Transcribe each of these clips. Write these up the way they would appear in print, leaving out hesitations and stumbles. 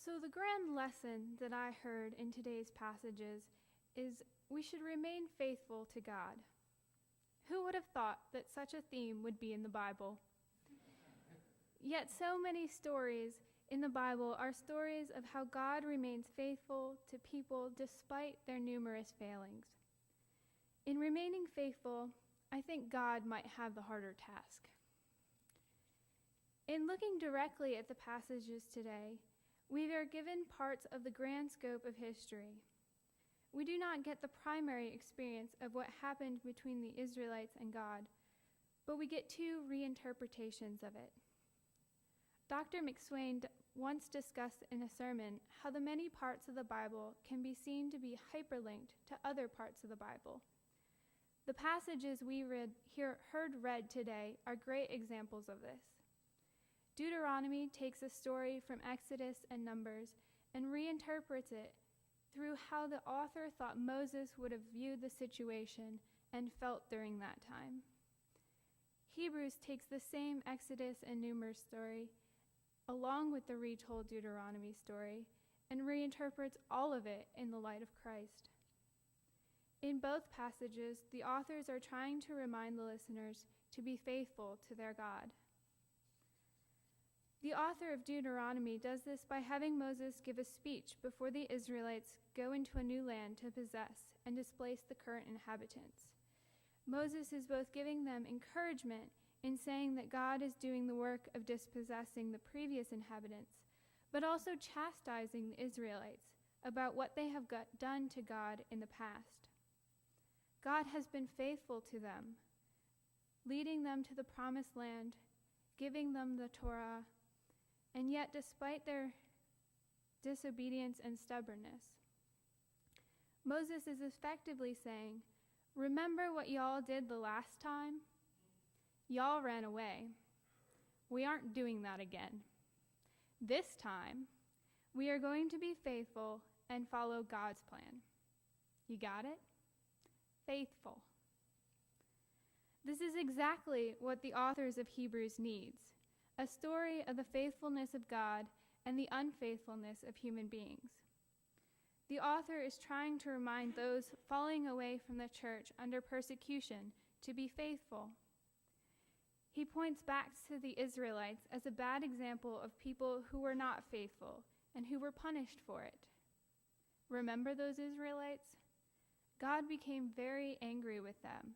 So the grand lesson that I heard in today's passages is we should remain faithful to God. Who would have thought that such a theme would be in the Bible? Yet so many stories in the Bible are stories of how God remains faithful to people despite their numerous failings. In remaining faithful, I think God might have the harder task. In looking directly at the passages today, we are given parts of the grand scope of history. We do not get the primary experience of what happened between the Israelites and God, but we get two reinterpretations of it. Dr. McSwain once discussed in a sermon how the many parts of the Bible can be seen to be hyperlinked to other parts of the Bible. The passages we heard read today are great examples of this. Deuteronomy takes a story from Exodus and Numbers and reinterprets it through how the author thought Moses would have viewed the situation and felt during that time. Hebrews takes the same Exodus and Numbers story, along with the retold Deuteronomy story, and reinterprets all of it in the light of Christ. In both passages, the authors are trying to remind the listeners to be faithful to their God. The author of Deuteronomy does this by having Moses give a speech before the Israelites go into a new land to possess and displace the current inhabitants. Moses is both giving them encouragement in saying that God is doing the work of dispossessing the previous inhabitants, but also chastising the Israelites about what they have done to God in the past. God has been faithful to them, leading them to the promised land, giving them the Torah, and yet despite their disobedience and stubbornness, Moses is effectively saying, remember what y'all did the last time? Y'all ran away. We aren't doing that again. This time, we are going to be faithful and follow God's plan. You got it? Faithful. This is exactly what the authors of Hebrews needs, a story of the faithfulness of God and the unfaithfulness of human beings. The author is trying to remind those falling away from the church under persecution to be faithful. He points back to the Israelites as a bad example of people who were not faithful and who were punished for it. Remember those Israelites? God became very angry with them,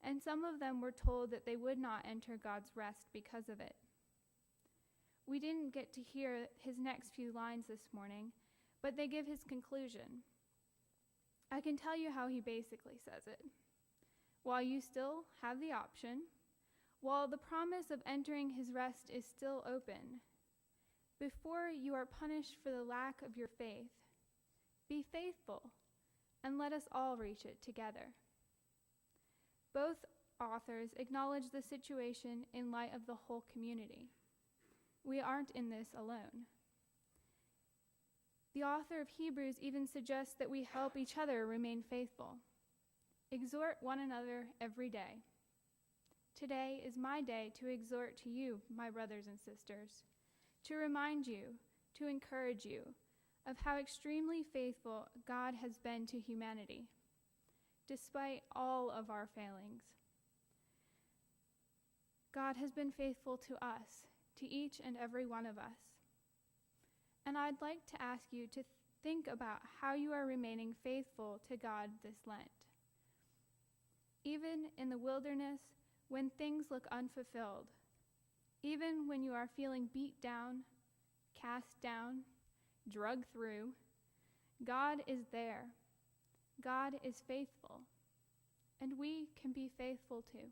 and some of them were told that they would not enter God's rest because of it. We didn't get to hear his next few lines this morning, but they give his conclusion. I can tell you how he basically says it. While you still have the option, while the promise of entering his rest is still open, before you are punished for the lack of your faith, be faithful and let us all reach it together. Both authors acknowledge the situation in light of the whole community. We aren't in this alone. The author of Hebrews even suggests that we help each other remain faithful. Exhort one another every day. Today is my day to exhort to you, my brothers and sisters, to remind you, to encourage you of how extremely faithful God has been to humanity, despite all of our failings. God has been faithful to us, to each and every one of us. And I'd like to ask you to think about how you are remaining faithful to God this Lent. Even in the wilderness, when things look unfulfilled, even when you are feeling beat down, cast down, drugged through, God is there. God is faithful, and we can be faithful too.